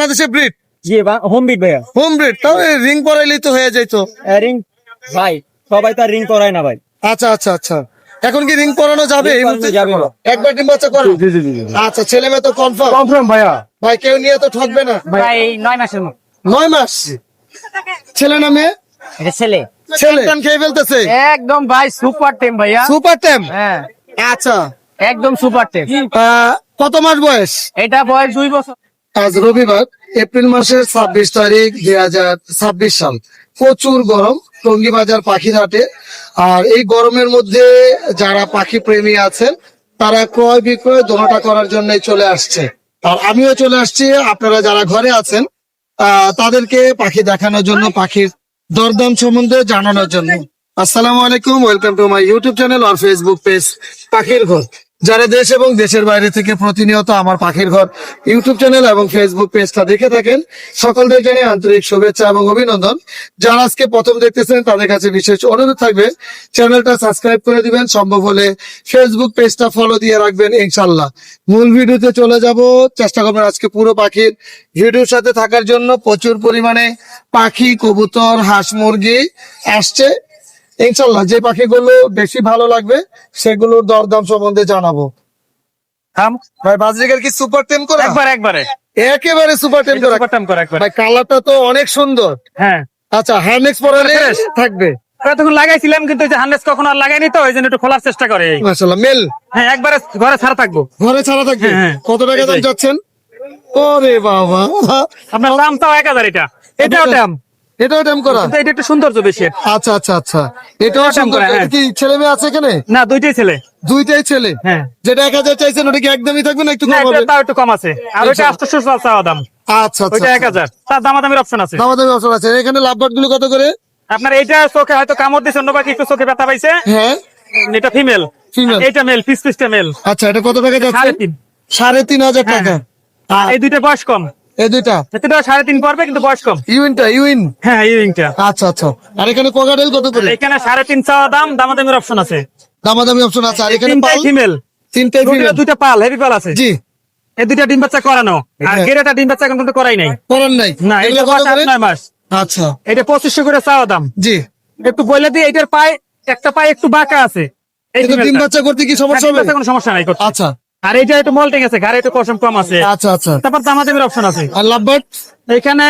বাংলাদেশে ব্রিড? জি home bit ভাইয়া। Home breed, তাহলে রিং পরাইলেই তো হয়ে যাইতো। রিং ভাই সবাই তো রিং করায় না ভাই। আচ্ছা আচ্ছা আচ্ছা, এখন কি রিং পরানো যাবে? রিং পরানো যাবে না। একবার ডিম বাচ্চা করে? জি জি জি আচ্ছা, ছেলে মেয়ে তো কনফার্ম? কনফার্ম ভাইয়া। ভাই কেউ নিয়ে তো ঠকবে না? ভাই 9 মাসের মতো। 9 মাস। ছেলে না মেয়ে? এটা ছেলে। ছেলে খেয়ে ফেলতেছে একদম ভাই সুপার টেম ভাইয়া। সুপার টেম। হ্যাঁ আচ্ছা, একদম সুপার টেম। কত মাস বয়স? এটা বয়স 2 বছর। আজ রবিবার, এপ্রিল মাসের 26 তারিখ 2026 সাল। প্রচুর গরম টঙ্গী বাজার পাখির হাটে। আর এই গরমের মধ্যে যারা পাখি প্রেমী আছেন তারা ক্রয় বিক্রয় দোনোটা করার জন্য চলে আসছে। আর আমিও চলে আসছি, আপনারা যারা ঘরে আছেন তাদেরকে পাখি দেখানোর জন্য, পাখির দরদাম সম্বন্ধে জানানোর জন্য। আসসালামু আলাইকুম, welcome to my YouTube channel আর ফেসবুক পেজ পাখির ঘর। যারা দেশ এবং দেশের বাইরে থেকে প্রতিনিয়ত আমার পাখির ঘর ইউটিউব চ্যানেল এবং ফেসবুক পেজটা দেখে থাকেন, সকলদের জানিয়ে আন্তরিক শুভেচ্ছা এবং অভিনন্দন। যারা আজকে প্রথম দেখতেছেন তাদের কাছে বিশেষ অনুরোধ থাকবে চ্যানেলটা সাবস্ক্রাইব করে দিবেন, সম্ভব হলে ফেসবুক পেজটা ফলো দিয়ে রাখবেন ইনশাল্লাহ। মূল ভিডিওতে চলে যাব, চেষ্টা করবেন আজকে পুরো পাখির ভিডিওর সাথে থাকার জন্য। প্রচুর পরিমাণে পাখি, কবুতর, হাঁস, মুরগি আসছে ইনশাল্লাহ। যে পাখিগুলো বেশি ভালো লাগবে সেগুলোর দরদাম সম্বন্ধে জানাবো। ভাই বাজরিকার কি সুপার টেম করা? একবারে একেবারে সুপার টেম করা। সুপার টেম করা একবারে। ভাই কালারটা তো অনেক সুন্দর। হ্যাঁ আচ্ছা, হার্নেক্স পরালে থাকবে? তখন লাগাইছিলাম কিন্তু হান্ড্রেস কখনো আর লাগাইনি, তো ওই জন্য একটু খোলার চেষ্টা করে। মাশাআল্লাহ, মেল? হ্যাঁ একবারে ঘরে ছাড়া থাকবো। ঘরে ছাড়া থাকবে? হ্যাঁ। কত টাকা দাম যাচ্ছেন? ওরে বাবা, আপনার দাম তাও 1000। এটাও দাম, এটাও টেম করা? কিন্তু এটা একটু সৌন্দর্য বেশি। আচ্ছা আচ্ছা আচ্ছা, এটাও এটাও সুন্দর। করা, হ্যাঁ। কি ছেলে মেয়ে আছে এখানে? না দুইটাই ছেলে। দুইটাই ছেলে? হ্যাঁ। যেটা 1000 চাইছেন ওটা কি একদমই থাকবে না একটু না, কম এটা হবে? তাও একটু কম আছে। আর ওইটা 800 চাওয়া দাম, আচ্ছা আচ্ছা, ওইটা 1000। তার দামাদামির অপশন আছে। দামাদামি অপশন আছে। এখানে লাভবার্ড গুলো কত করে? আপনার এইটা চোখে হয়তো কামড় দিচ্ছে, অন্য পাখি একটু চোখে ব্যথা পাইছে, হ্যাঁ, এটা ফিমেল। ফিমেল। এইটা মেল, পিসটা মেল। আচ্ছা, এটা কত টাকা যাচ্ছে? 3.5। 3500 টাকা। আর এই দুইটা বয়স কম। এই দুইটা এটা 3.5 পড়বে, কিন্তু বয়স কম। ইউইন। হ্যাঁ ইউরিংটা। আচ্ছা আচ্ছা, আর এখানে কোকাটেল কত করে? এখানে 3.5 চাওয়া দাম, দামাদামির অপশন আছে। দামাদামি অপশন আছে। আর এখানে পাল? ফিমেল। তিনটাই ফিমেল? দুইটা পাল, হেভি পাল আছে। জি। এই দুইটা ডিম বাচ্চা করানো, আর হ্যাঁ। গেরেটা ডিম বাচ্চা এখন পর্যন্ত করাই নাই। করার নাই? না, এগুলো এটা কত করে? 9 মাস। আচ্ছা, এটা 2500 করে চাওয়া দাম। জি। একটু বলে দিই, এটার পায়ে একটা পায়ে একটু বাঁকা আছে। এই কিন্তু ডিম ফিমেলটা। বাচ্চা করতে কি সমস্যা ডিম হবে? বাচ্চা কোনো সমস্যা নাই করতে। আচ্ছা আর এইটা একটু মল্টিং আছে, ঘাড়ে একটু পশম কম আছে। আচ্ছা আচ্ছা। তারপর দামাদামির অপশন আছে। আর লাভবার্ড? এখানে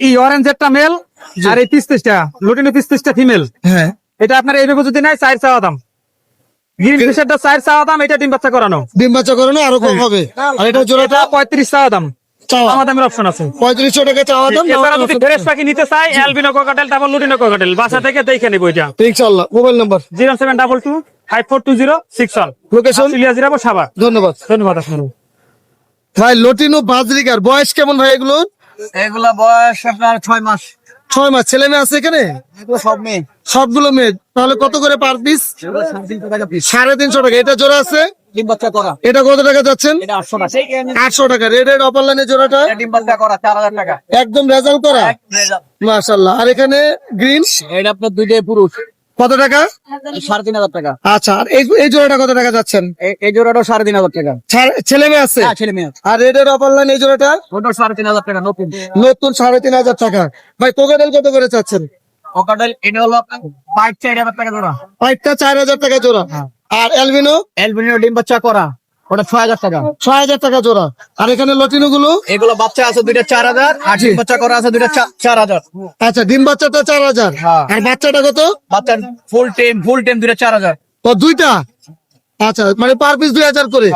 এই অরেঞ্জেরটা মেল, আর এই পিসটা লুটিনো পিসটা ফিমেল। হ্যাঁ। এটা আপনার এইভাবে যদি নাই 4 চাওয়া দাম। গ্রিন ফিশারটা 4 চাওয়া দাম, এটা ডিম বাচ্চা করানো। ডিম বাচ্চা করানো আরো কম হবে। আর এটা জোড়াটা? 35 চাওয়া দাম। চাওয়া দামাদামির অপশন আছে। 3500 টাকা চাওয়া দাম। এছাড়া যদি ফ্রেশ পাখি নিতে চাই, অ্যালবিনো কোকাটেল, তারপর লুটিনো কোকাটেল বাসা থেকে দেখে নিব। এটা ইনশাআল্লাহ। Mobile number? 0722542061। লোকেশন? সিলিয়া জিরাবো, সাভার। ধন্যবাদ। ধন্যবাদ আপনার। ভাই লটিনো বাজরিকার বয়স কেমন ভাই এগুলো? এগুলা বয়স আপনার 6 মাস। 6 মাস। ছেলে মেয়ে আছে এখানে? এগুলো সব মেয়ে। সবগুলো মেয়ে। তাহলে কত করে পার পিস? 350 টাকা পিস। 350 টাকা। এটা জোড়া আছে? ডিম বাচ্চা করা। এটা কত টাকা যাচ্ছেন? এটা 800 টাকা। 800 টাকা। রেড অপার লাইনের জোড়াটা? ডিম বাচ্চা করা 4000 টাকা। একদম রেজাল্ট করা? মাশাআল্লাহ। আর এখানে গ্রিন? এটা আপনার দুইটাই পুরুষ। কত টাকা? 3500 টাকা। আচ্ছা, আর এই জোড়াটা কত টাকা যাচ্ছেন? এই জোড়াটাও 3500 টাকা। ছেলে মেয়ে আছে? হ্যাঁ ছেলে মেয়ে। আর রেডের অপার লাইন এই জোড়াটা? ওটাও 3500 টাকা নতুন। নতুন 3500 টাকা। ভাই কোকাটেল কত করে চাচ্ছেন? কোকাটেল এটা হলো 4000 টাকা জোড়া। পাইটটা 4000 টাকা জোড়া। আর অ্যালবিনো? অ্যালবিনো ডিম বাচ্চা করা, ওটা 6000 টাকা। 6000 টাকা জোড়া। আর এখানে লটিনো গুলো? এগুলো বাচ্চা আছে দুইটা 4000, আর ডিম বাচ্চা করা আছে দুইটা 4000। আচ্ছা, ডিম বাচ্চাটা 4000। হ্যাঁ। আর বাচ্চাটা কত? বাচ্চা ফুল টাইম দুইটা 4000। ও দুইটা? আচ্ছা, মানে পার পিস 2000 করে।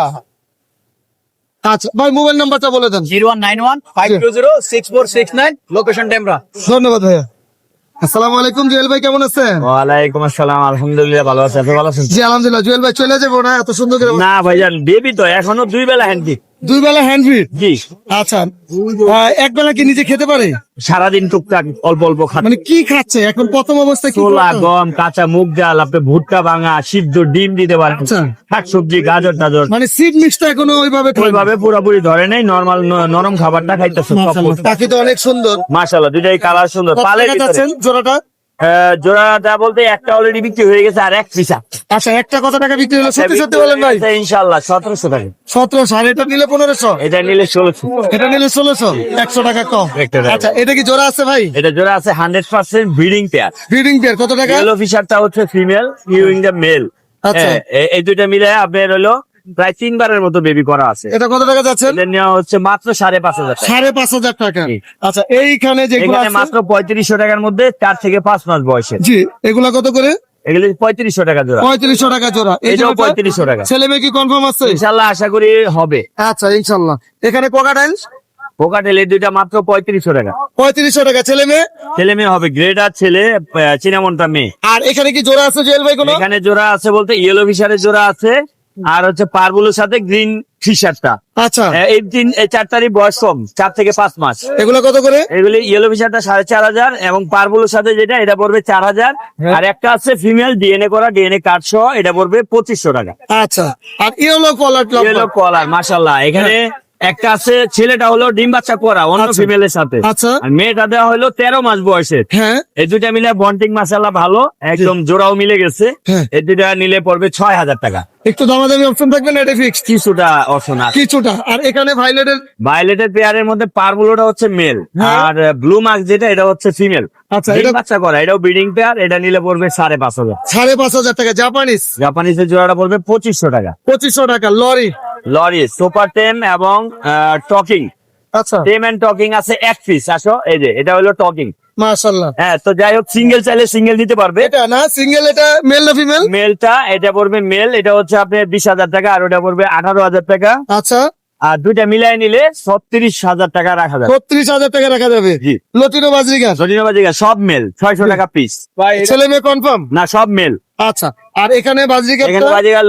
আচ্ছা ভাই, মোবাইল নাম্বারটা বলে দেন। 019152064669, লোকেশন টেমরা। ধন্যবাদ ভাইয়া। আসসালামু আলাইকুম, জুয়েল ভাই কেমন আছেন? ওয়ালাইকুম আসসালাম, আলহামদুলিল্লাহ ভালো আছে। আপনি ভালো আছেন? জি আলহামদুলিল্লাহ। জুয়েল ভাই চলে যাবো না এত সুন্দর করে? না ভাইজান, বেবি তো এখনো 2 বেলা হ্যান্ডি। 2 বেলা হ্যান্ড ফিড? জি। আচ্ছা, এক বেলা কি নিজে খেতে পারে? সারাদিন টুকটাক অল্প অল্প খাচ্ছে। মানে কি খাচ্ছে এখন প্রথম অবস্থায়? কি ছোলা, খাচ্ছে? গম, কাঁচা মুগ ডাল, আপনি ভুট্টা ভাঙা, সিদ্ধ ডিম দিতে পারেন, আচ্ছা। শাকসবজি, গাজর টাজর। মানে সিড মিক্সটা এখনো ওইভাবে খায় না? ওইভাবে পুরোপুরি ধরে নেই, নরমাল নরম খাবারটা খাইতেছে। মাশাআল্লাহ, পাখি তো অনেক সুন্দর। মাশাআল্লাহ, দুইটাই কালার সুন্দর। কত পালে টাকা যাচ্ছেন জোড়াটা? জোড়াটা বলতে একটা অলরেডি বিক্রি হয়ে গেছে আর এক পিসা। আচ্ছা, একটা কত টাকা বিক্রি হলো? সত্যি সত্যি বলেন ভাই। ইনশাল্লাহ 1700 টাকা। 1700। আর এটা নিলে 1500। এটা নিলে 1600। এটা নিলে 1600, 100 টাকা কম। একটা টাকা। আচ্ছা, এটা কি জোড়া আছে ভাই? এটা জোড়া আছে 100% ব্রিডিং পেয়ার। ব্রিডিং পেয়ার কত টাকা? ইয়েলো ফিশারটা হচ্ছে ফিমেল, ইউইং দ্য মেল। আচ্ছা। এই দুইটা মিলে আপনার হলো প্রায় 3 বারের মতো বেবি করা আছে। এটা কত টাকা যাচ্ছেন? এটা নেওয়া হচ্ছে মাত্র 5500 টাকা। 5500 টাকা। জি। আচ্ছা, এইখানে যেগুলো এখানে আছে মাত্র 3500 টাকার মধ্যে 4 থেকে 5 মাস বয়সের। জি, এগুলা কত করে? এগুলো 3500 টাকা জোড়া। 3500 টাকা জোড়া। এই এটাও জোড়াটা 3500 টাকা। ছেলে মেয়ে কি কনফার্ম আছে? ইনশাআল্লাহ আশা করি হবে। আচ্ছা, ইনশাআল্লাহ। এখানে কোকাটাইল পোকাটেল এই দুইটা মাত্র 3500 টাকা। 3500 টাকা, ছেলে মেয়ে। ছেলে মেয়ে হবে, গ্রেডার ছেলে, চিনামনটা মেয়ে। আর এখানে কি জোড়া আছে জেল ভাই কোনো? এখানে জোড়া আছে বলতে ইয়েলো ফিশারের জোড়া আছে, আর হচ্ছে পারবুলোর সাথে গ্রিন ফিশারটা। আচ্ছা, এই 4টারই বয়স কম, 4 থেকে 5 মাস। এগুলো কত করে? এগুলি ইয়েলো ফিশারটা 4500 এবং পারবুলোর সাথে যেটা এটা পড়বে 4000। আর একটা আছে ফিমেল ডিএনএ করা, ডিএনএ কার্ড সহ, এটা পড়বে 2500 টাকা। আচ্ছা, আর ইয়েলো কলার ইয়েলো কলার মাশাআল্লাহ। এখানে একটা আছে, ছেলেটা হলো ডিম বাচ্চা করা অন্য আচ্ছা। ফিমেলের সাথে, আচ্ছা। আর মেয়েটা দেওয়া হলো 13 মাস বয়সের। হ্যাঁ, এই দুইটা মিলে বন্টিং মাশাআল্লাহ ভালো, একদম জোড়াও মিলে গেছে। হ্যাঁ। এই দুইটা নিলে পড়বে 6000 টাকা। একটু দামাদামি অপশন থাকবে না? এটা ফিক্সড কিছুটা অপশন আছে। কিছুটা। আর এখানে ভাইলেটের ভায়োলেটের পেয়ারের মধ্যে পারবুলোটা হচ্ছে মেল, হ্যাঁ। আর ব্লু মার্ক যেটা এটা হচ্ছে ফিমেল। আচ্ছা, ডিম এটা বাচ্চা করা, এটাও ব্রিডিং পেয়ার, এটা নিলে পড়বে 5500। 5500 টাকা। জাপানিজ জাপানিজের জোড়াটা পড়বে 2500 টাকা। 2500 টাকা। লরি। লরি সুপার টেম এবং টকিং। আচ্ছা, টেম এন্ড টকিং আছে এক পিস। আসো, এই যে এটা হলো টকিং। মাশাআল্লাহ। হ্যাঁ, তো যাই হোক, সিঙ্গেল চাইলে সিঙ্গেল দিতে পারবে। এটা না সিঙ্গেল, এটা মেল না ফিমেল? মেলটা এটা পড়বে মেল, এটা হচ্ছে আপনার 20000 টাকা, আর ওটা পড়বে 18000 টাকা। আচ্ছা, আর দুইটা মিলাই নিলে 36000 টাকা রাখা যাবে। 36000 টাকা রাখা যাবে। জি। লটিনো বাজরিগার জটিলবাজিকা সব মেল, 600 টাকা পিস। ছেলে মেয়ে কনফার্ম? না, সব মেল। আচ্ছা, আর এখানে বাজরিগার এখানে বাজিকার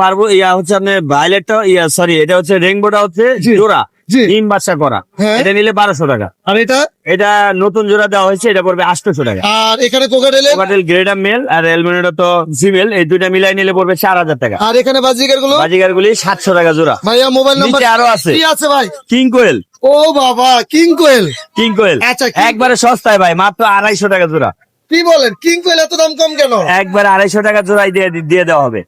পারবো হচ্ছে আপনার ভায়োলেটটা, সরি, এটা হচ্ছে রেইনবোটা হচ্ছে জি। জোড়া জি। ডিম বাচ্চা করা, হ্যাঁ। এটা নিলে 1200 টাকা। আর এটা? এটা নতুন জোড়া দেওয়া হয়েছে, এটা পড়বে 800 টাকা। আর এখানে কোকাটেলের? কোকাটেল গ্রেডার মেল আর এলমিনেটো তো ফিমেল, এই দুইটা মিলাই নিলে পড়বে 4000 টাকা। আর এখানে বাজরিগার গুলো? বাজিকার গুলি 700 টাকা জোড়া। ভাইয়া মোবাইল নাম্বার নিচে আরো আছে। কি আছে ভাই? কিং কোয়েল। ও বাবা, কিং কোয়েল। কিং কোয়েল আচ্ছা, king একবারে সস্তায় ভাই, মাত্র 250 টাকা জোড়া। কি বলেন? কিং কোয়েল এত দাম কম কেন? একবারে 250 টাকা জোড়াই দিয়ে দেওয়া হবে।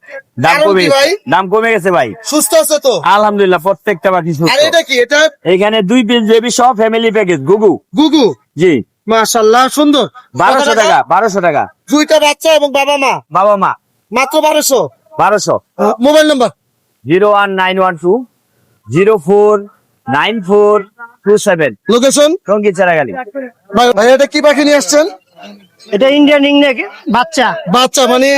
দাম কারণ কমে কি গেছে, ভাই? দাম কমে গেছে ভাই। সুস্থ আছে তো? আলহামদুলিল্লাহ, প্রত্যেকটা পাখি সুস্থ। আর এটা কি? এটা এখানে 2 পিস বেবি সহ ফ্যামিলি প্যাকেজ গুগু। গুগু। জি, মাশাআল্লাহ, সুন্দর। 1200 টাকা। 1200 টাকা দুইটা বাচ্চা এবং বাবা মা, বাবা মা। মাত্র 1200। 1200। Mobile number? 01912 049427। লোকেশন? রঙ্গিত চারাগালি। ভাই এটা কি পাখি নিয়ে আসছেন? এটা ইন্ডিয়ান রিংনেক বাচ্চা। বাচ্চা মানে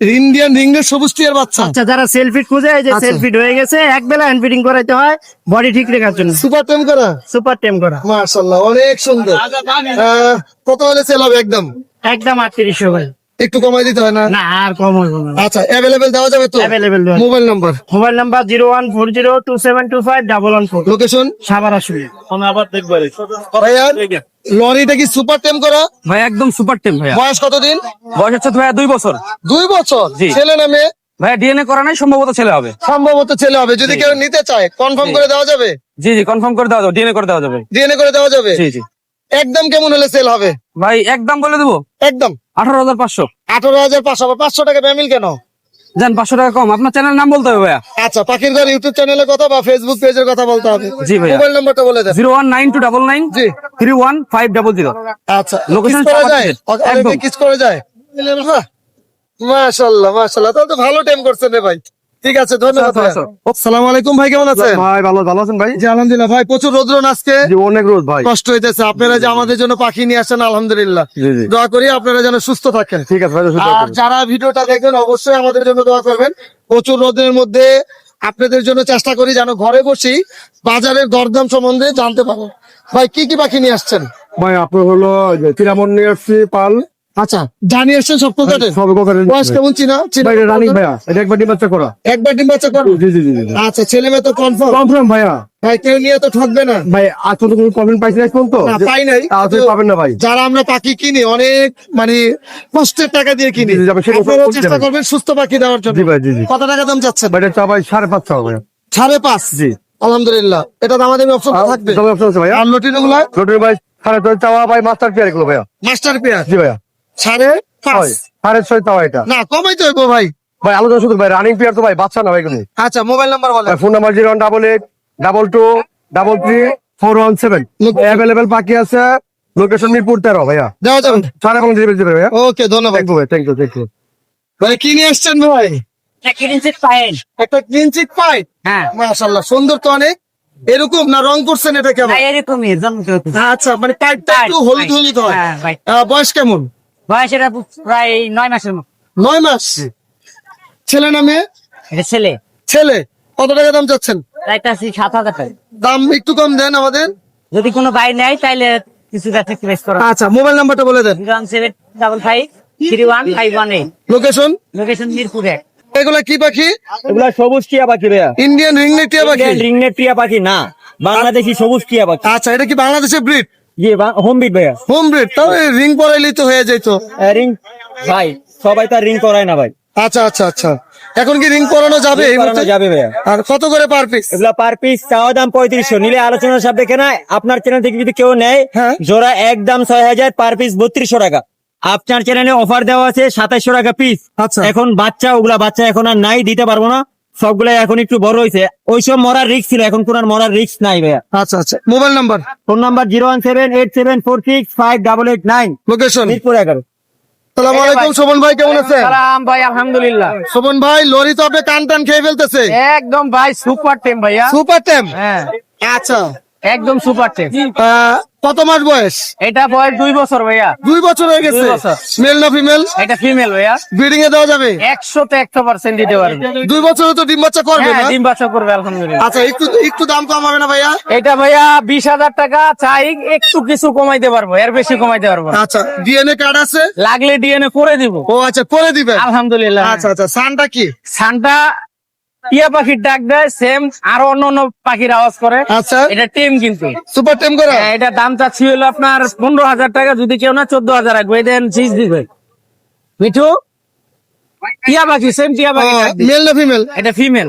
ইন্ডিয়ান রিংনেক সবুজ টিয়ার বাচ্চা। আচ্ছা, যারা সেলফিট খুঁজে, এই যে আচ্ছা। সেলফিট হয়ে গেছে, এক বেলা হ্যান্ড ফিটিং করাইতে হয় বডি ঠিক রাখার জন্য। সুপার টেম করা। সুপার টেম করা। মাশাআল্লাহ, অনেক সুন্দর। কত হলে সেল হবে? একদম একদম 3800 ভাই। একটু কমাই দিতে হয় না? না, আর কম হইব না। আচ্ছা, অ্যাভেলেবেল দেওয়া যাবে তো? Available দেওয়া যাবে। Mobile number? Mobile number 01402725114, location? Savar আসলে। ভাইয়া লরিটা কি সুপার টেম করা? ভাই একদম সুপার টেম ভাইয়া। বয়স কতদিন? বয়স হচ্ছে ভাইয়া 2 বছর। 2 বছর। জি। ছেলে না মেয়ে? ভাইয়া ডিএনএ করা নাই, সম্ভবত ছেলে হবে। সম্ভবত ছেলে হবে। যদি কেউ নিতে চায় কনফার্ম করে দেওয়া যাবে? জি জি, কনফার্ম করে দেওয়া যাবে, ডিএনএ করে দেওয়া যাবে। ডিএনএ করে দেওয়া যাবে? জি জি। একদম কেমন হলে সেল হবে? ভাই একদম বলে দেবো, একদম 18500। 18,500। আবার 500 টাকা ব্যামিল কেন? জান 500 টাকা কম। আপনার চ্যানেলের নাম বলতে হবে ভাইয়া। আচ্ছা, পাখির ঘর ইউটিউব চ্যানেলের কথা বা ফেসবুক পেজের কথা বলতে হবে। জি ভাইয়া। মোবাইল নাম্বারটা বলে দেন। 01929931500। জি। 31500। আচ্ছা, Location কিস করা সবার যায়? কাছে। একদম। কিস করে যায়? বাহ, মাশাআল্লাহ মাশাআল্লাহ, তাহলে তো ভালো টাইম করছেন রে ভাই। ঠিক আছে, ধন্যবাদ ভাই। আচ্ছা, আসসালামু আলাইকুম ভাই, কেমন আছেন? ভাই ভালো আছেন ভাই? জি আলহামদুলিল্লাহ ভাই, প্রচুর রোদ্র আজকে, জি অনেক রোদ ভাই। কষ্ট হইতেছে। আপনারা যে আমাদের জন্য পাখি নিয়ে আসেন আলহামদুলিল্লাহ, জি জি দোয়া করি আপনারা যেন সুস্থ থাকেন। ঠিক আছে ভাই, সুস্থ আর থাকবেন। যারা ভিডিওটা দেখবেন অবশ্যই আমাদের জন্য দোয়া করবেন। প্রচুর রোদের মধ্যে আপনাদের জন্য চেষ্টা করি যেন ঘরে বসেই বাজারের দরদাম সম্বন্ধে জানতে পারো। ভাই কি কি পাখি নিয়ে আসছেন? ভাই আপনার হলো চিরামন নিয়ে আসছি পাল, আচ্ছা, জানিয়ে আসছেন সব কোকাটের। সব কথা বয়স কেমন? চিনা ভাই রানিং ভাইয়া, এটা একবার ডিম বাচ্চা করা। একবার ডিম বাচ্চা করো? জি জি জি জি আচ্ছা, ছেলে মেয়ে তো কনফার্ম? কনফার্ম ভাইয়া। ভাই কেউ নিয়ে তো ঠকবে না? ভাই আজ পর্যন্ত কোনো কমেন্ট পাইছি না এখন তো? না, পাই নাই। আপনি পাবেন না ভাই। যারা আমরা পাখি কিনি অনেক মানে কষ্টের টাকা দিয়ে কিনি, জি, জি, আমি সেটা আপনারাও বলতে চেষ্টা পারি। করবেন সুস্থ পাখি দেওয়ার জন্য। জি ভাই, জি জি। কত টাকা দাম চাচ্ছেন? ভাই এটা চা ভাই 5.5 ভাইয়া। 5.5? জি। আলহামদুলিল্লাহ, এটা দামাদামি অপশন থাকবে। তবে অপশন আছে ভাইয়া। আর লটিনো গুলা? রোটের ভাই 3.5 চাওয়া ভাই, মাস্টার পেয়ার এগুলো ভাইয়া। Master pair? জি ভাইয়া। 5.5 6.5 তাও এটা না কমাইতে হইব ভাই। ভাই আলোচনা শুধু ভাই রানিং প্লেয়ার তো ভাই বাচ্চা না ভাই কোনো আচ্ছা মোবাইল নাম্বার বলেন। ফোন নাম্বার 01822334117 অ্যাভেলেবেল বাকি আছে লোকেশন মিরপুর 13 ভাইয়া দেওয়া যাবে। সারা বাংলা ডেলিভারি দিবে ভাইয়া ওকে ধন্যবাদ থ্যাংক ইউ ভাই থ্যাংক ইউ ভাই। কি নিয়ে আসছেন ভাই? একটা কিঞ্চিত পাই। হ্যাঁ মাশাআল্লাহ সুন্দর তো অনেক। এরকম না রং করছেন এটা কেমন? এরকমই আচ্ছা মানে পাইপটা একটু হলুদ হলুদ হয়। বয়স কেমন? বয়স এটা প্রায় 9 মাসের মতো। 9 মাস। ছেলে না মেয়ে? এটা ছেলে। ছেলে। কত টাকা দাম চাচ্ছেন? একটা 7,000 টাকা। দাম একটু কম দেন আমাদের। যদি কোনো ভাই নেয় তাহলে কিছুটা স্যাক্রিফাইস করো। আচ্ছা মোবাইল নাম্বারটা বলে দেন। 017553118। লোকেশন? লোকেশন মিরপুর 1। এগুলা কি পাখি? এগুলা সবুজ টিয়া পাখি ভাইয়া। ইন্ডিয়ান রিংনেট টিয়া পাখি। রিংনেট টিয়া পাখি না, বাংলাদেশি সবুজ টিয়া পাখি। আচ্ছা এটা কি বাংলাদেশের ব্রিড? জি হোম বিট ভাইয়া। Home breed. তাহলে রিং পরাইলেই তো হয়ে যেত। রিং ভাই সবাই তার রিং করায় না ভাই। আচ্ছা আচ্ছা আচ্ছা এখন কি রিং পরানো যাবে এই করানো মুহূর্তে? যাবে ভাইয়া। আর কত করে পার পিস? এগুলা পার পিস চাওয়া দাম 3500, নিলে আলোচনার সাপেক্ষে না। আপনার চ্যানেল থেকে যদি কেউ নেয় হ্যাঁ। জোড়া একদম 6000, পার পিস 3200 টাকা। আপনার চ্যানেলে অফার দেওয়া আছে 2700 টাকা পিস। আচ্ছা। এখন ওগুলা বাচ্চা এখন আর নাই, দিতে পারবো না। সবগুলা এখন একটু বড় হয়েছে, ওইসব মরার রিস্ক ছিল, এখন কোন আর মরার রিস্ক নাই ভাইয়া। আচ্ছা আচ্ছা mobile number? Phone number 01787465889, location? Mirpur 11। সালাম আলাইকুম শোভন ভাই, কেমন আছেন? সালাম ভাই, আলহামদুলিল্লাহ। শোভন ভাই লরি তো আপনি টান টান খেয়ে ফেলতেছে। একদম ভাই সুপার টেম ভাইয়া। সুপার টেম। হ্যাঁ আচ্ছা একদম সুপার টেম। কত মাস বয়স? এটা বয়স 2 বছর ভাইয়া। 2 বছর হয়ে গেছে। 2 বছর। মেল না ফিমেল? এটা ফিমেল ভাইয়া। ব্রিডিং এ দেওয়া যাবে? 100% দিতে পারবে। 2 বছরে তো ডিম বাচ্চা করবে হ্যাঁ না? ডিম বাচ্চা করবে আলহামদুলিল্লাহ। আচ্ছা একটু একটু দাম কম হবে না ভাইয়া? এটা ভাইয়া 20,000 টাকা চাই, একটু কিছু কমাইতে পারবো, এর বেশি কমাইতে পারবো না। আচ্ছা ডিএনএ কার্ড আছে? লাগলে ডিএনএ করে দিব। ও আচ্ছা করে দিবেন। আলহামদুলিল্লাহ। আচ্ছা আচ্ছা সানটা কি? সানটা টিয়া পাখির ডাক দেয়, সেম আরো অন্য পাখির আওয়াজ করে। আচ্ছা এটা টেম কিন্তু। সুপার টেম করা? হ্যাঁ, এটা দাম চাচ্ছি হলো আপনার 15,000 টাকা, যদি কেউ না 14,000 রাখবে। দেন চিজ দিবে মিঠু। টিয়া পাখি সেম টিয়া পাখি ডাক দেয়। মেল না ফিমেল? এটা ফিমেল।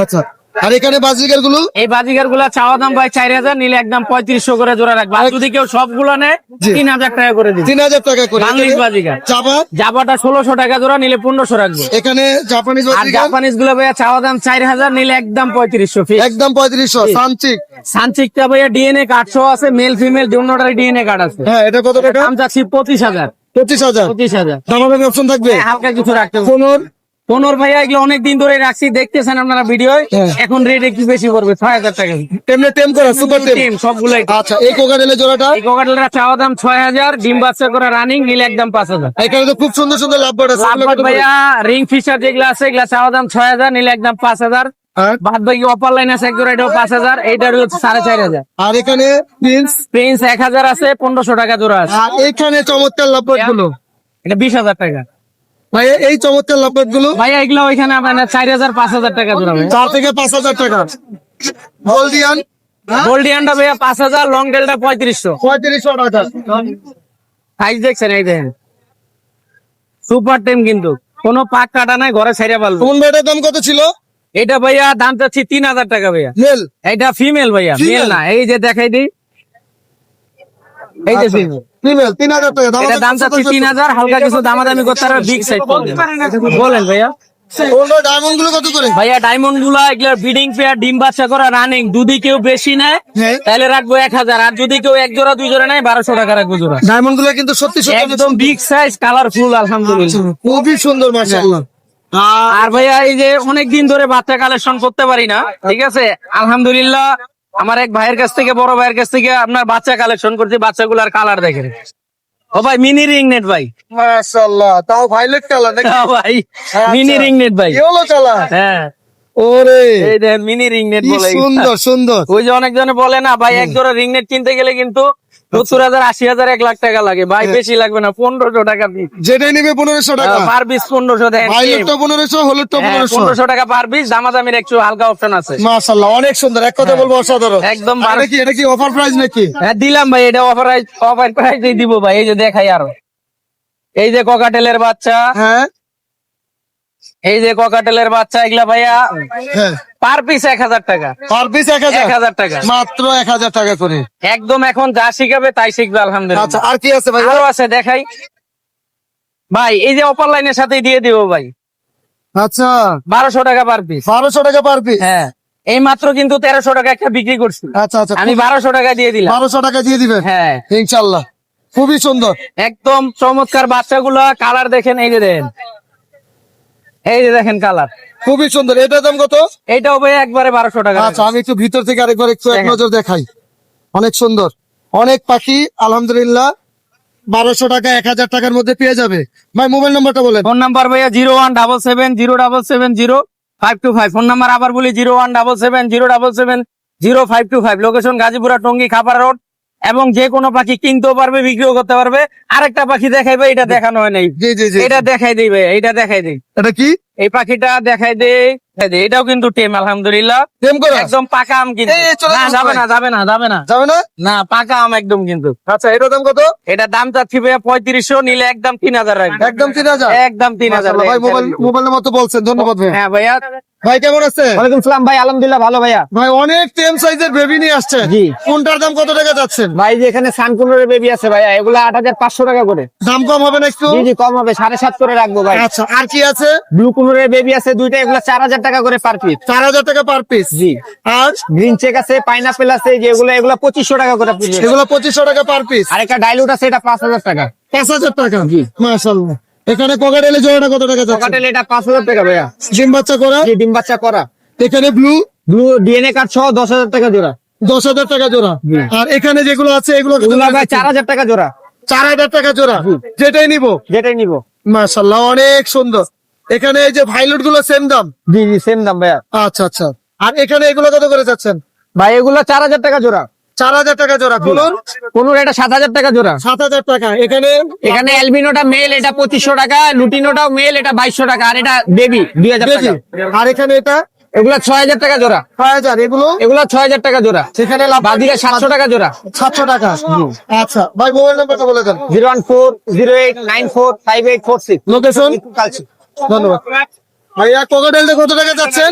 আচ্ছা আর এখানে বাজিকার গুলো? এই বাজিগার গুলা চাওয়া দাম ভাই 4,000, নিলে একদম 3500 করে জোড়া রাখবে। আর যদি কেউ সবগুলো নেয় জি। 3,000 টাকা করে দিবে। 3000 টাকা করে। বাংলিশ বাজিগার। জাবা? জাবাটা 1600 টাকা জোড়া, নিলে 1500 রাখবে। এখানে জাপানিজ আর বাজিকার? জাপানিজ গুলো ভাইয়া চাওয়া দাম 4,000, নিলে একদম 3500 ফিক্স। একদম 3500। সানচিক? সানচিকটা ভাইয়া ডিএনএ কার্ড সহ আছে, মেল ফিমেল দুটোটারই ডিএনএ কার্ড আছে। হ্যাঁ এটা কত টাকা? দাম চাচ্ছি 25,000। 25,000। 25,000 দামাদামি অপশন থাকবে? হালকা কিছু রাখতে হবে। 15? 15 ভাইয়া এগুলো অনেকদিন ধরে রাখছি, দেখতেছেন আপনারা ভিডিও। হ্যাঁ। এখন রেট একটু বেশি পড়বে, 6,000 টাকা। তেমনি টেম করা সুপার টেম? টেম সবগুলাই। আচ্ছা এই কোকাটেলের জোড়াটা? এই কোকাটেলটা চাওয়া দাম 6,000, ডিম বাচ্চা করে রানিং, নিলে একদম 5,000। এখানে তো খুব সুন্দর সুন্দর লাভবার্ড আছে। এগুলো লাভবার্ড কত করে? ভাইয়া রিং ফিশার যেগুলো আছে এগুলা চাওয়া দাম 6,000, নিলে একদম 5,000। আর? বাদ বাকি অপার লাইন আছে এক জোড়া, এটাও 5,000, এইটা হলো 4,500। আর এখানে প্রিন্স? প্রিন্স 1,000 আছে, 1500 টাকা জোড়া আছে। আর এখানে চমৎকার লাভবার্ড গুলো? এটা 20,000 টাকা। ভাই এই চমৎকার লাভবার্ড গুলো? ভাইয়া এগুলো ওইখানে আপনার 4,000 5,000 টাকা জোড়া ভাই। 4 থেকে 5,000 টাকা। গোল্ডিয়ান? গোল্ডিয়ানটা ভাইয়া 5,000, লং টেলটা 3500। 3500 টাকা। সাইজ দেখছেন এই দেখেন, সুপার টেম কিন্তু, কোনো পাক কাটা নাই, ঘরে ছাইরা পারলো। কোন বেটার দাম কত ছিল? এটা ভাইয়া দাম চাচ্ছি 3,000 টাকা ভাইয়া। মেল? এটা ফিমেল ভাইয়া, Female? মেল না। এই যে দেখাই দিই, এই যে ফিমেল। ফিমেল 3000 টাকা। এটা দাম চাচ্ছি 3,000, হালকা কিছু দামাদামি করতে পারবে, বিগ সাইজ বলেন ভাইয়া। অন্য ডায়মন্ড গুলো কত করে? ভাইয়া ডায়মন্ড গুলা এগুলো ব্রিডিং পেয়ার, ডিম বাচ্চা করা রানিং, যদি কেউ বেশি নেয় হ্যাঁ। তাহলে রাখবো 1,000, আর যদি কেউ এক জোড়া 2 জোড়া নেয় 1,200 টাকা রাখবো জোড়া। ডায়মন্ড গুলো কিন্তু সত্যি সত্যি একদম বিগ সাইজ, কালারফুল আলহামদুলিল্লাহ। খুবই সুন্দর মাশাআল্লাহ। আর ভাইয়া এই যে অনেকদিন ধরে বাচ্চা কালেকশন করতে পারি না, ঠিক আছে, আলহামদুলিল্লাহ আমার এক ভাইয়ের কাছ থেকে, বড় ভাইয়ের কাছ থেকে আপনার বাচ্চা কালেকশন করছি। বাচ্চাগুলার কালার দেখেন। ও ভাই মিনি রিং নেট ভাই। মাশাআল্লাহ তাও ভাইলেট কালার নাকি? হ্যাঁ ভাই মিনি রিং নেট ভাই। Yellow colour? হ্যাঁ ওরে এই দেখেন মিনি রিং নেট কি বলে। সুন্দর সুন্দর। ওই যে অনেকজনে বলে না ভাই, এক জোড়া রিং নেট কিনতে গেলে কিন্তু 70,000 80,000 1 লাখ টাকা লাগে। ভাই বেশি লাগবে না, 1,500 টাকা পিস। যেটাই নিবে 1500 টাকা। পার পিস 1,500 দেখেন। ভাইলেটটা 1500, হলুদটা 1500। 1,500 টাকা পার পিস, দামাদামির একটু হালকা অপশন আছে। মাশাআল্লাহ অনেক সুন্দর, এক কথা বলবো অসাধারণ। একদম আর এটা কি অফার প্রাইস নাকি? হ্যাঁ দিলাম ভাই, এটা অফার প্রাইসেই দিব ভাই। এই যে দেখাই আরো, এই যে ককাটেলের বাচ্চা, হ্যাঁ এই যে ককাটেলের বাচ্চা, এগুলা ভাইয়া হ্যাঁ পার পিস 1,000 টাকা। Per piece 1000? 1,000 টাকা মাত্র 1000 টাকা করে। একদম। এখন যা শিখাবে তাই শিখবে আলহামদুলিল্লাহ। আচ্ছা আর কি আছে ভাই? আরো আছে দেখাই, ভাই এই যে অপার লাইনের সাথে দিয়ে দিব ভাই, আচ্ছা 1200 টাকা পার পিস। 1200 টাকা পার পিস। হ্যাঁ, এই মাত্র কিন্তু 1300 টাকা একটা বিক্রি করছি, আচ্ছা আচ্ছা, আমি 1200 টাকা দিয়ে দিলাম। 1200 টাকা দিয়ে দিবেন হ্যাঁ, ইনশাল্লাহ। খুবই সুন্দর। একদম চমৎকার বাচ্চাগুলো, কালার দেখেন, এই যে দেখেন, এই যে দেখেন কালার, খুবই সুন্দর। এটার দাম কত? এইটাও ভাই একবারে 1200 টাকা। আচ্ছা, আমি একটু ভিতর থেকে আরেকবার একটু এক দেখেন। নজর দেখাই। অনেক সুন্দর, অনেক পাখি আলহামদুলিল্লাহ 1200 টাকা 1000 টাকার মধ্যে পেয়ে যাবে। ভাই মোবাইল নাম্বারটা বলেন। ফোন নাম্বার ভাইয়া 01770770525। ফোন নাম্বার আবার বলি 01770770525। Location Gazipura Tongi Khapar road. এবং যে কোনো পাখি কিনতেও পারবে, বিক্রিও করতে পারবে। আরেকটা পাখি দেখাইবে, এটা দেখানো হয় নাই, জি জি জি। এটা দেখাই দিবে, এইটা দেখাই দিই, এটা কি? এই পাখিটা দেখাই দেই। এটাও কিন্তু টেম আলহামদুলিল্লাহ, টেম করা? একদম পাকা আম কিন্তু। এই, চলে না, যাবো যাবে ভাই। না, যাবে না, যাবে না, যাবে না? না, পাকা আম একদম কিন্তু। আচ্ছা, এটার দাম কত? এটা দাম চাচ্ছি ভাইয়া 3500, নিলে একদম 3000 রাখবে। একদম 3000। একদম 3000। মাশাআল্লাহ, ভাই মোবাইল নাম্বার তো বলছেন, ধন্যবাদ ভাই। হ্যাঁ ভাইয়া। ভাই কেমন আছে? ওয়ালাইকুম সালাম ভাই, আলহামদুলিল্লাহ ভালো ভাইয়া। ভাই অনেক টেম সাইজের বেবি নিয়ে আসছেন। জি। কোনটার দাম কত টাকা যাচ্ছেন? ভাই যে এখানে সানকুনের বেবি আছে ভাইয়া, এগুলা 8500 টাকা করে। দাম কম হবে না একটু? জি জি, কম হবে, 7.5 করে রাখবো ভাই। আচ্ছা, আর কি আছে? ব্লু কুনুরের বেবি আছে দুইটা, এগুলা 4000 টাকা করে পার পিস। 4000 টাকা পার পিস। জি। আর গ্রিন চেক আছে, পাইনাপেল আছে, যেগুলো এগুলা 2500 টাকা করে পিস। এগুলো 2500 টাকা পার পিস। আর একটা ডাইলুট আছে, এটা 5000 টাকা। 5000 টাকা। জি। মাশাআল্লাহ। এখানে কোকাটেলের জোড়াটা কত টাকা যাচ্ছে? পকাটেল এটা 5000 টাকা ভাইয়া। ডিম বাচ্চা করা। জি, ডিম বাচ্চা করা। এখানে ব্লু ব্লু ডিএনএ কার্ড সহ 10000 টাকা জোড়া। 10000 টাকা জোড়া। জি। আর এখানে যেগুলো আছে এগুলো কত এগুলা টাকা ভাই যাচ্ছে? 4000 টাকা জোড়া। 4000 টাকা জোড়া। যেটাই নিবো। যেটাই নিবো। মাশাআল্লাহ, অনেক সুন্দর। এখানে এই যে ভাইলট গুলো সেম দাম। জি জি, সেম দাম ভাইয়া। আচ্ছা আচ্ছা। আর এখানে এগুলো কত করে যাচ্ছেন? ভাই এগুলা 4000 টাকা জোড়া। 4000 টাকা জোড়া। কোলর কোনুর এটা 7000 টাকা জোড়া। 7000 টাকা। এখানে এখানে অ্যালবিনোটা মেল, এটা 2500 টাকা। লুটিনোটাও মেল, এটা 2200 টাকা। আর এটা বেবি 2000 বেবি। টাকা। আর এখানে এটা এগুলা 6000 টাকা জোড়া। 6000। এগুলো এগুলা 6000 টাকা জোড়া। সেখানে লাভ বাদিরা 700 টাকা জোড়া। 700 টাকা। আচ্ছা ভাই, মোবাইল নাম্বারটা বলে দেন। 01408945846। লোকেশন। কালচি। ধন্যবাদ ভাইয়া। কোকাটেলটা কত টাকা যাচ্ছেন?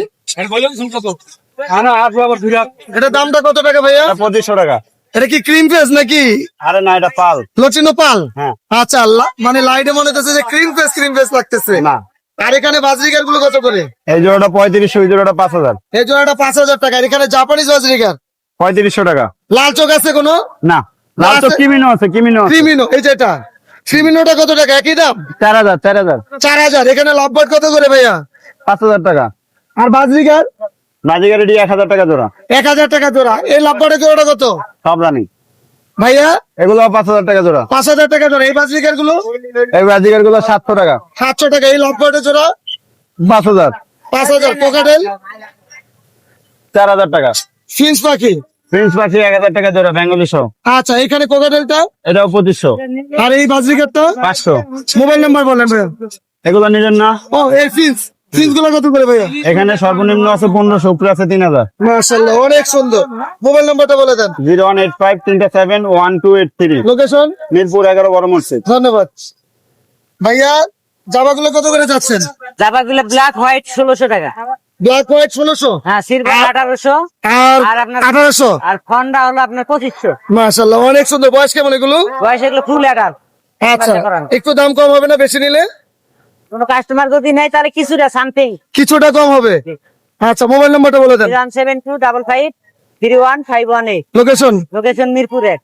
এটা দামটা কত টাকা ভাইয়া? 2500 টাকা। এটা কি ক্রিম ফেস নাকি আরে না, এটা পাল। লচিনো পাল? হ্যাঁ। আচ্ছা, মানে লাইটে মনে হচ্ছে যে ক্রিম ফেস লাগতেছে। না, আর এখানে বাজরিকার গুলো কত করে? এই জোড়াটা 3500, এই জোড়াটা 5000। এই জোড়াটা 5000 টাকা। আর এখানে জাপানিজ বাজরিকার 3500 টাকা। লাল চোখ আছে কোনো? না, লাল তো আছে। কিমিনো আছে, কিমিনো আছে। ক্রিমিনো, এই যেটা ক্রিমিনোটা কত টাকা? একই দাম 4000, 4000, 4000। এখানে লাভবার্ড কত করে ভাইয়া? 5000 টাকা। আর বাজরিকার নাজিগার এটি 1000 টাকা জোড়া। 1000 টাকা জোড়া। এই লাভবার্ডের জোড়াটা কত সব রানি। ভাইয়া? এগুলো 5000 টাকা জোড়া। 5000 টাকা জোড়া। এই বাজরিকার গুলো এই নাজিগার গুলো 700 টাকা। 700 টাকা। এই লাভবার্ডের জোড়া 5000, 5000। কোকাটেল 4000 টাকা। ফিন্স পাখি প্রিন্স পাখি 1000 টাকা জোড়া, বেঙ্গলি সহ। আচ্ছা, এখানে কোকাটেলটা এটাও 2500। আর এই বাজরিকারটা 500। মোবাইল নাম্বার বলেন ভাইয়া। এগুলো নিলেন না? ও, এই ফিন্স গুলো কত করে ভাইয়া? এখানে সর্বনিম্ন আছে 1500, উপরে আছে 3000। মাশাআল্লাহ, অনেক সুন্দর। মোবাইল নাম্বারটা বলে দেন। 01853371283। লোকেশন মিরপুর 11 বড় মসজিদ। ধন্যবাদ ভাইয়া। জামাগুলো কত করে যাচ্ছেন? জামাগুলো ব্ল্যাক হোয়াইট 1600 টাকা। Black white 1600। হ্যাঁ, সিলভার 1800। আর আর আপনার 1800। আর ফন্ডা হলো আপনার 2500। মাশাআল্লাহ, অনেক সুন্দর। বয়স কেমন এগুলো? বয়স এগুলো ফুল অ্যাডাল্ট। আচ্ছা, একটু দাম কম হবে না বেশি নিলে? কোনো কাস্টমার যদি নেয় তাহলে কিছুটা সামথিং। কিছুটা কম হবে। আচ্ছা, মোবাইল নাম্বারটা বলে দেন। 17255 315118। Location location Mirpur 1।